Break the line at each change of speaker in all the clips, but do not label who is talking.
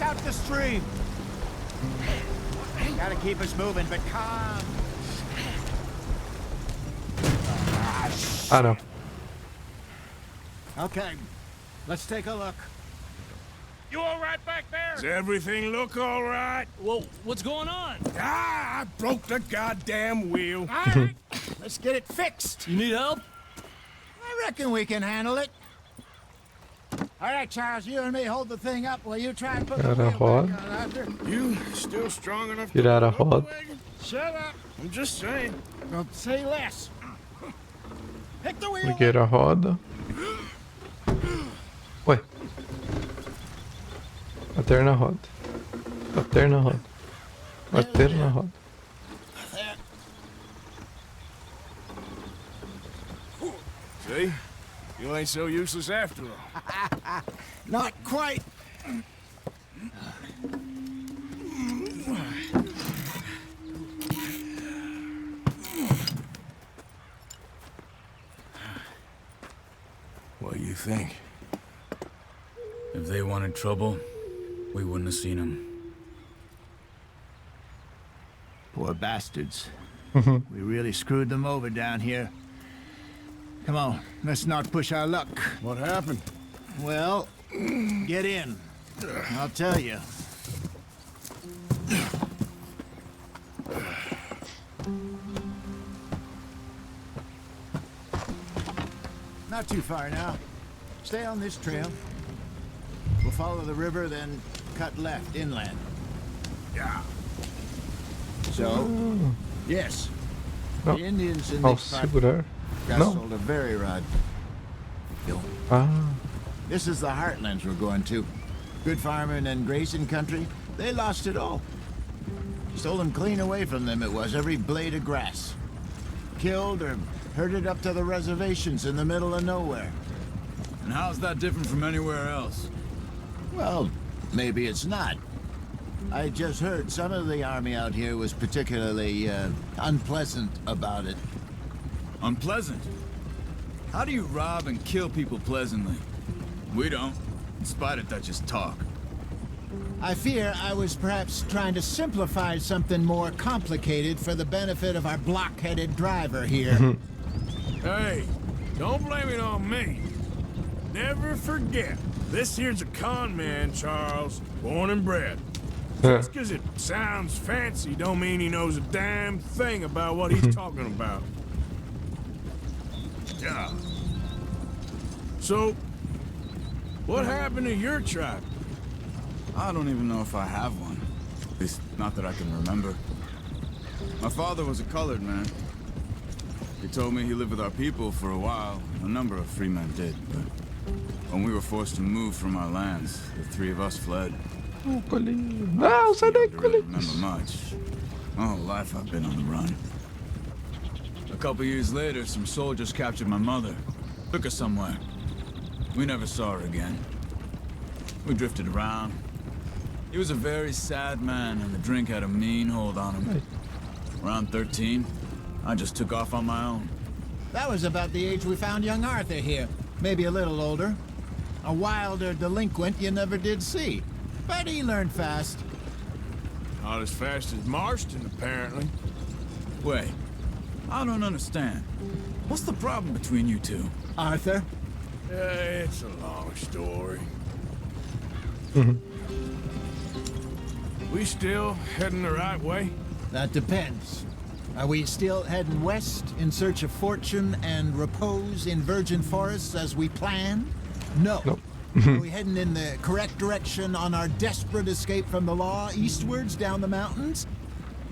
race out the stream. Gotta keep us moving, but calm.
Ah, não.
Okay, let's take a look.
You all right back there?
Does everything look all right?
Well, what's going on?
Ah, I broke the goddamn wheel.
All right, let's get it fixed.
You need help?
I reckon we can handle it. All right, Charles, you and me hold the thing up while you try and put the
Cara,
wheel back
roda.
on after.
You still strong enough
Virar a
to pull
roda.
the wagon?
Shut up.
I'm just saying.
Well, say less. Pick the wheel.
Liguei a roda. Ué. Bater na roda. Bater na roda. Bater na roda.
See? You ain't so useless after all.
Not quite.
What do you think?
If they wanted trouble, we wouldn't have seen them.
Poor bastards. We really screwed them over down here. Come on, let's not push our luck.
What happened?
Well, get in. I'll tell you. Not too far now. Stay on this trail. We'll follow the river, then cut left inland.
Yeah.
So, yes,
No.
the Indians in
Ao
this part
segurar.
got
Não.
sold a very rod.
Ah.
This is the heartlands we're going to. Good farming and grazing country. They lost it all. Stolen clean away from them it was, every blade of grass. Killed or herded up to the reservations in the middle of nowhere.
And how's that different from anywhere else?
Well, maybe it's not. I just heard some of the army out here was particularly unpleasant about it.
Unpleasant? How do you rob and kill people pleasantly? We don't, in spite of that just talk.
I fear I was perhaps trying to simplify something more complicated for the benefit of our block-headed driver here.
Hey, don't blame it on me. Never forget, this here's a con man, Charles, born and bred. Just because it sounds fancy don't mean he knows a damn thing about what he's talking about. Yeah. So, what happened to your tribe?
I don't even know if I have one. At least, not that I can remember. My father was a colored man. He told me he lived with our people for a while. A number of free men did, but when we were forced to move from our lands, the three of us fled.
Colinho. Não, sai daí,
I don't really remember
Colinho.
much. My whole life I've been on the run. A couple years later, some soldiers captured my mother. Took her somewhere. We never saw her again. We drifted around. He was a very sad man, and the drink had a mean hold on him. Around 13, I just took off on my own.
That was about the age we found young Arthur here. Maybe a little older. A wilder delinquent you never did see. But he learned fast.
Not as fast as Marston, apparently.
Wait, I don't understand. What's the problem between you two?
Arthur?
It's a long story. We still heading the right way?
That depends. Are we still heading west in search of fortune and repose in virgin forests as we planned? No.
Nope.
Are we heading in the correct direction on our desperate escape from the law eastwards down the mountains?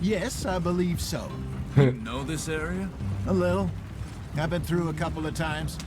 Yes, I believe so.
You know this area?
A little. I've been through a couple of times.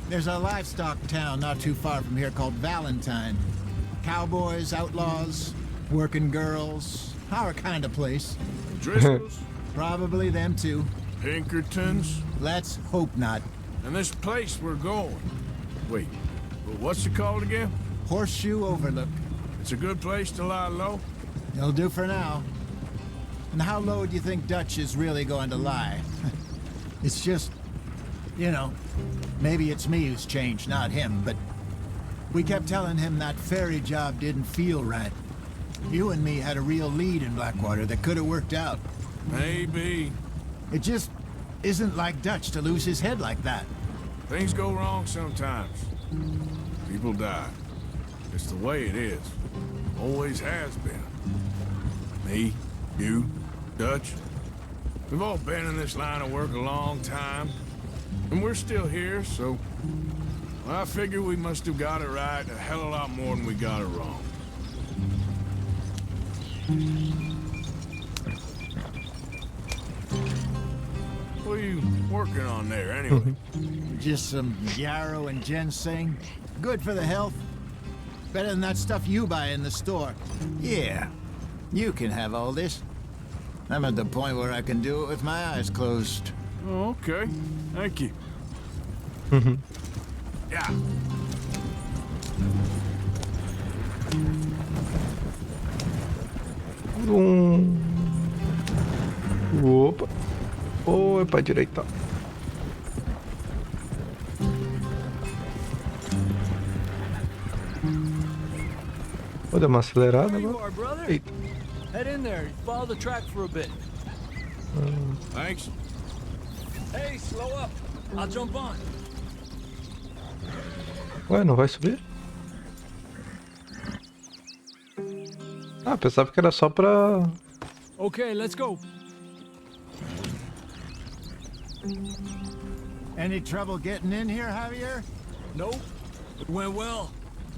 There's a livestock town not too far from here called Valentine. Cowboys, outlaws, working girls, our kind of place.
Driscoll's?
Probably them too.
Pinkertons?
Let's hope not.
And this place we're going. Wait, what's it called again?
Horseshoe Overlook.
It's a good place to lie low?
It'll do for now. And how low do you think Dutch is really going to lie? It's just, you know, maybe it's me who's changed, not him, but We kept telling him that ferry job didn't feel right. You and me had a real lead in Blackwater that could have worked out.
Maybe.
It just isn't like Dutch to lose his head like that.
Things go wrong sometimes. People die. It's the way it is. Always has been. Me, you, Dutch. We've all been in this line of work a long time. And we're still here, so... I figure we must have got it right a hell of a lot more than we got it wrong. What are you working on there, anyway?
Just some yarrow and ginseng. Good for the health. Better than that stuff you buy in the store. Yeah, you can have all this. I'm at the point where I can do it with my eyes closed.
Oh, okay. Thank you. Yeah.
Opa. Oi, pra direita. Vou dar uma acelerada
There you
agora.
are, brother.
Eita.
Head in there. Follow the track for a bit.
Thanks.
Hey, slow up. I'll jump on.
Ué, não vai subir? Ah, pensava que era só pra...
Okay, let's go.
Any trouble getting in here, Javier?
Nope. It went well.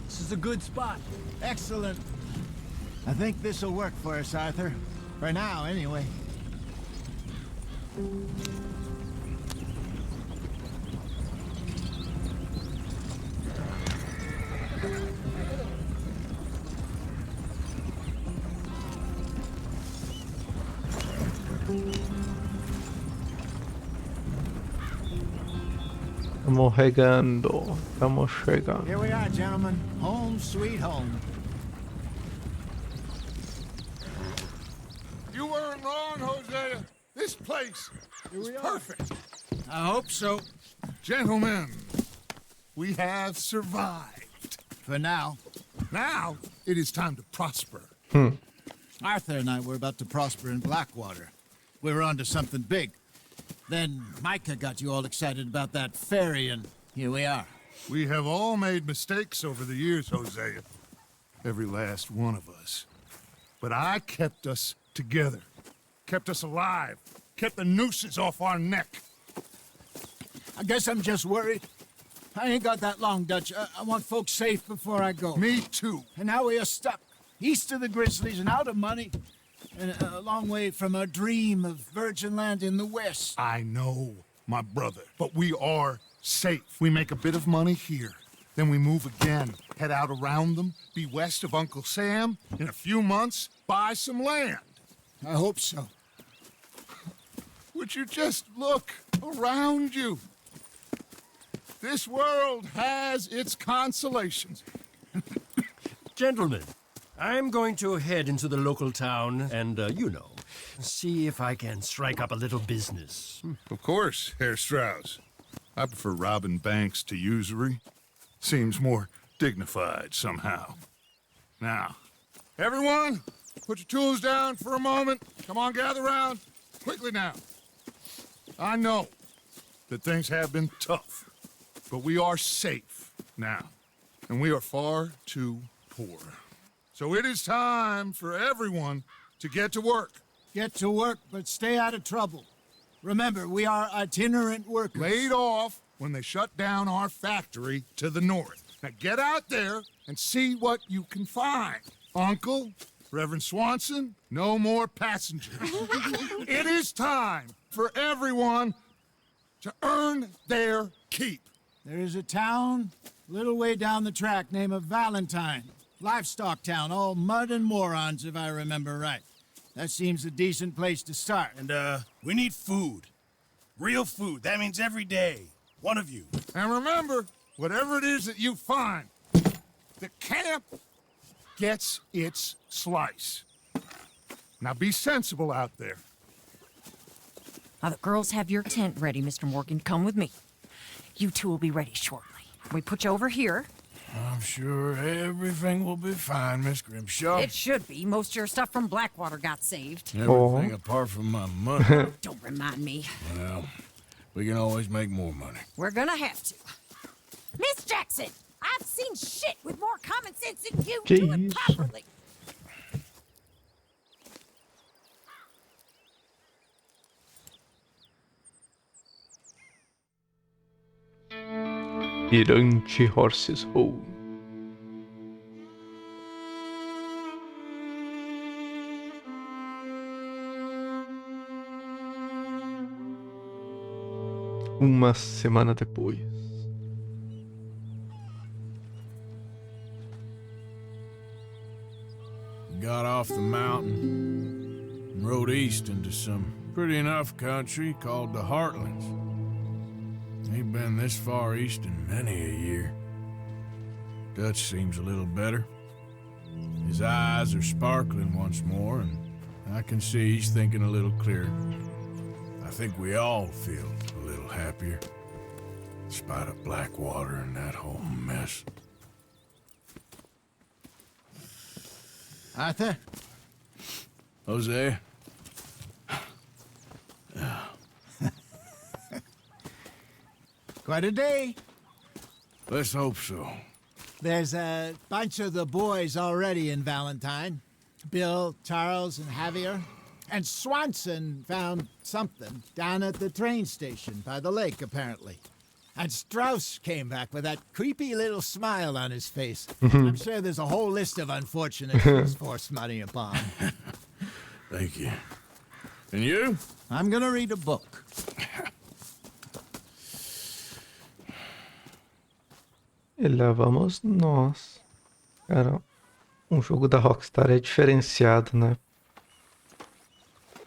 This is a good spot.
Excellent. I think this'll work for us, Arthur. For now, anyway.
Estamos chegando. Estamos chegando.
Here we are, gentlemen. Home sweet home.
You weren't wrong, Hosea. This place is perfect.
I hope so.
Gentlemen, we have survived.
For now.
Now, it is time to prosper.
Arthur and I were about to prosper in Blackwater. We were onto something big. Then Micah got you all excited about that ferry, and here we are.
We have all made mistakes over the years, Hosea. Every last one of us. But I kept us together. Kept us alive. Kept the nooses off our neck.
I guess I'm just worried. I ain't got that long, Dutch. I want folks safe before I go.
Me too.
And now we are stuck, east of the Grizzlies and out of money, and a long way from our dream of virgin land in the west.
I know, my brother. But we are safe. We make a bit of money here. Then we move again. Head out around them. Be west of Uncle Sam. In a few months, buy some land.
I hope so.
Would you just look around you? This world has its consolations.
Gentlemen, I'm going to head into the local town and, see if I can strike up a little business.
Of course, Herr Strauss. I prefer robbing banks to usury. Seems more dignified somehow. Now, everyone, put your tools down for a moment. Come on, gather round. Quickly now. I know that things have been tough, but we are safe now, and we are far too poor. So it is time for everyone to get to work.
Get to work, but stay out of trouble. Remember, we are itinerant workers.
Laid off when they shut down our factory to the north. Now get out there and see what you can find. Uncle, Reverend Swanson, no more passengers. It is time for everyone to earn their keep.
There is a town a little way down the track named Valentine. Livestock town, all mud and morons, if I remember right. That seems a decent place to start.
And, we need food. Real food. That means every day. One of you.
And remember, whatever it is that you find, the camp gets its slice. Now be sensible out there.
Now the girls have your tent ready, Mr. Morgan. Come with me. You two will be ready shortly. We put you over here.
I'm sure everything will be fine, Miss Grimshaw.
It should be. Most of your stuff from Blackwater got saved.
Everything apart from my money.
Don't remind me.
Well, we can always make more money.
We're gonna have to. Miss Jackson, I've seen shit with more common sense than you. Do it
isso?
properly.
Mirante Horses Hole. Uma semana depois.
Got off the mountain and rode east into some pretty enough country called the Heartlands. Ain't been this far east in many a year. Dutch seems a little better. His eyes are sparkling once more, and I can see he's thinking a little clearer. I think we all feel a little happier, in spite of Blackwater and that whole mess.
Arthur?
Jose?
Quite a day.
Let's hope so.
There's a bunch of the boys already in Valentine. Bill, Charles, and Javier. And Swanson found something down at the train station by the lake, apparently. And Strauss came back with that creepy little smile on his face. I'm sure there's a whole list of unfortunates he's forced money upon.
Thank you. And you?
I'm gonna read a book.
E lá vamos nós. Cara, um jogo da Rockstar é diferenciado, né?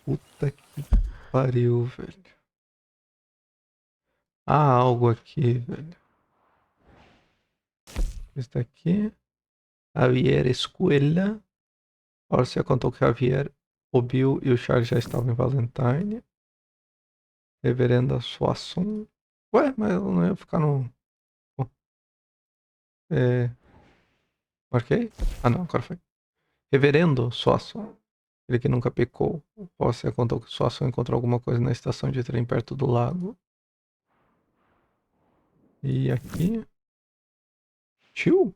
Puta que pariu, velho. Há algo aqui, velho. Isso daqui. Javier Escuela. Orcia contou que Javier, o Bill e o Charles já estavam em Valentine. Reverenda Swanson. Ué, mas eu não ia ficar no... Marquei? Ah não, agora foi. Reverendo Swanson. Ele que nunca pecou. O Orcia contou que Swanson encontrou alguma coisa na estação de trem perto do lago. E aqui... Tio?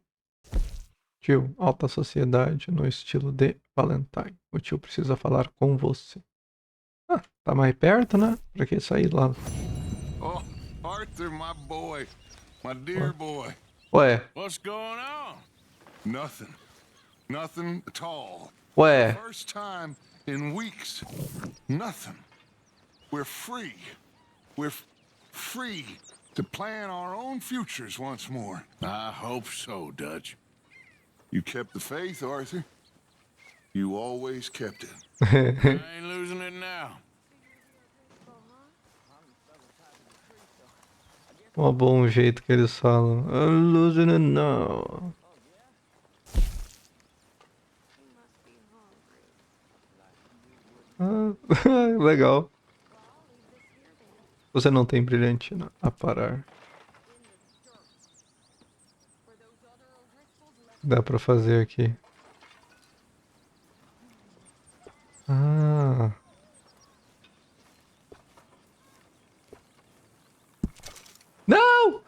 Tio, alta sociedade no estilo de Valentine. O tio precisa falar com você. Ah, tá mais perto, né? Pra que sair lá?
Oh, Arthur, my boy. My dear boy.
Ué,
What's going on?
Nothing. Nothing at all.
ué.
First time in weeks. Nothing. We're free. We're free to plan our own futures once more.
I hope so, Dutch.
You kept the faith, Arthur. You always kept it.
I ain't losing it now.
Ó, bom jeito que eles falam. I'm losing it now. Ah, legal. Você não tem brilhantina a parar. Dá pra fazer aqui. Ah. Não!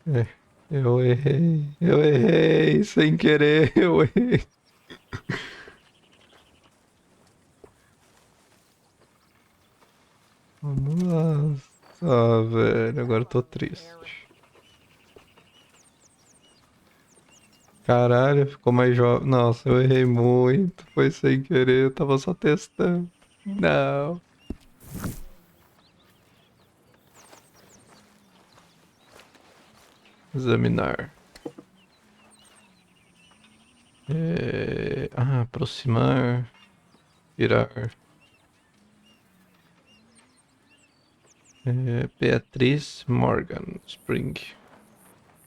É, eu errei sem querer, eu errei. Vamos lá. Ah, velho, agora eu tô triste. Caralho, ficou mais jovem. Nossa, eu errei muito. Foi sem querer, eu tava só testando. Não. Examinar. Aproximar. Virar. Beatriz Morgan. Spring.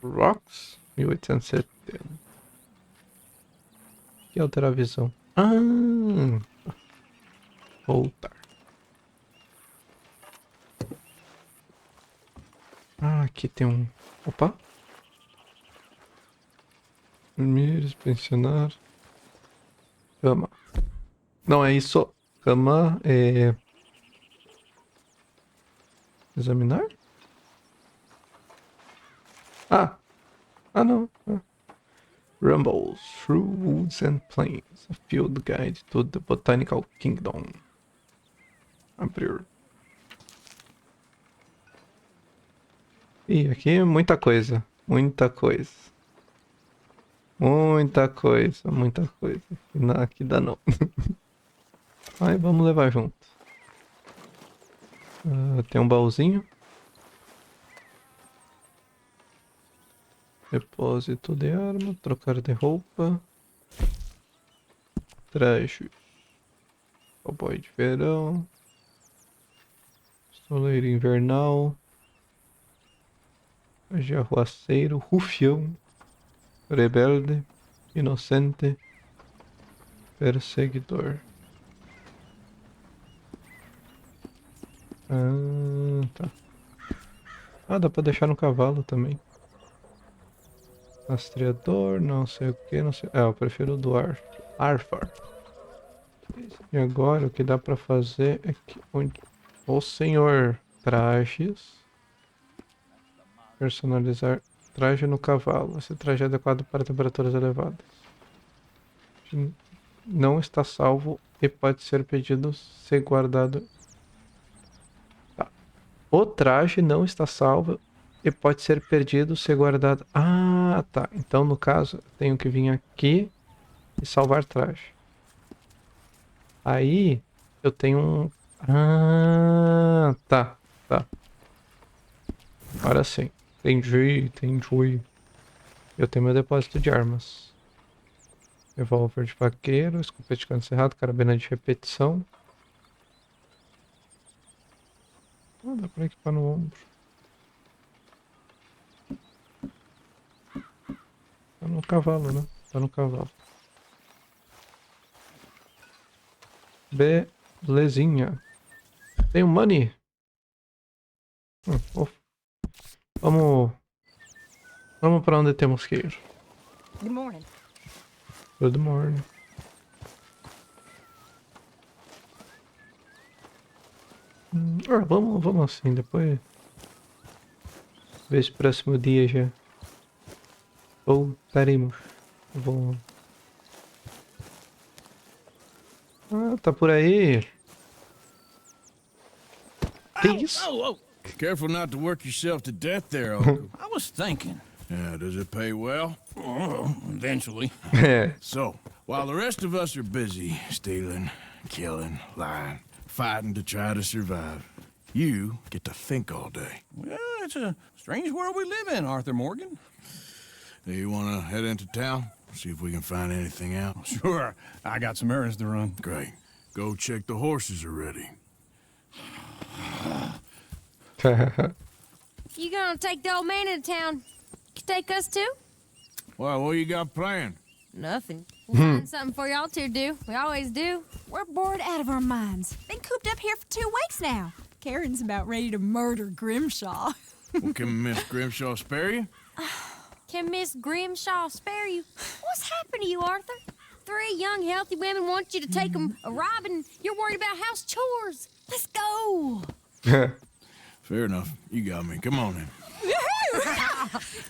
Rocks. 1870. Que alterar a visão. Voltar. Aqui tem um... Opa. Dormir, inspecionar. Cama. Não, é isso. Cama é... Examinar? Ah! Ah, não. Ah. Rumbles through woods and plains. A field guide to the botanical kingdom. Abrir. Ih, aqui é muita coisa. Muita coisa. Muita coisa. Muita coisa. Aqui dá não. Aí vamos levar junto. Tem um baúzinho. Depósito de arma. Trocar de roupa. Traje. Cowboy de verão. Pistoleiro invernal. De arruaceiro. Rufião. Rebelde. Inocente. Perseguidor. Ah, tá. Ah, dá pra deixar no cavalo também. Rastreador, não sei o que, não sei... eu prefiro o do Arfar. E agora o que dá pra fazer é que... O senhor, trajes. Personalizar traje no cavalo. Esse traje é adequado para temperaturas elevadas. Não está salvo e pode ser pedido ser guardado. Tá. O traje não está salvo e pode ser perdido se guardado. Ah, tá. Então, no caso, eu tenho que vir aqui e salvar traje. Aí, eu tenho um... Ah, tá. Tá. Agora sim. Entendi. Eu tenho meu depósito de armas. Revólver de vaqueiro, escopete de cano cerrado, carabina de repetição. Ah, dá pra equipar no ombro. Tá no cavalo, né? Tá no cavalo. Belezinha. Tem um money. Vamos pra onde temos que ir.
Good morning.
Good morning. Vamos assim, depois... Ver se próximo dia já... Voltaremos. Vamos... Ah, tá por aí. Que isso?
Oh. Careful not to work yourself to death there, Uncle.
I was thinking.
Yeah, does it pay well?
Oh, eventually.
É.
So, while the rest of us are busy stealing, killing, lying, fighting to try to survive, you get to think all day.
Well, it's a strange world we live in, Arthur Morgan.
Do you want to head into town? See if we can find anything out?
Sure, I got some errands to run.
Great. Go check the horses are ready.
You gonna take the old man into town? You take us too?
Well, what you got planned?
Nothing. We'll find something for y'all to do. We always do. We're bored out of our minds. Been cooped up here for 2 weeks now. Karen's about ready to murder Grimshaw.
Well, can Miss Grimshaw spare you?
Can Miss Grimshaw spare you? What's happened to you, Arthur? 3 young, healthy women want you to take them a robbing. You're worried about house chores. Let's go.
Fair enough. You got me. Come on in.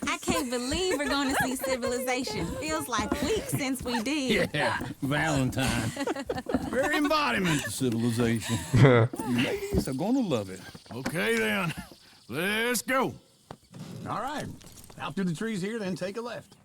I can't believe we're going to see civilization. Feels like weeks since we did.
Yeah, Valentine. Very embodiment of civilization. Ladies are gonna love it.
Okay, then. Let's go.
All right. Out through the trees here, then take a left.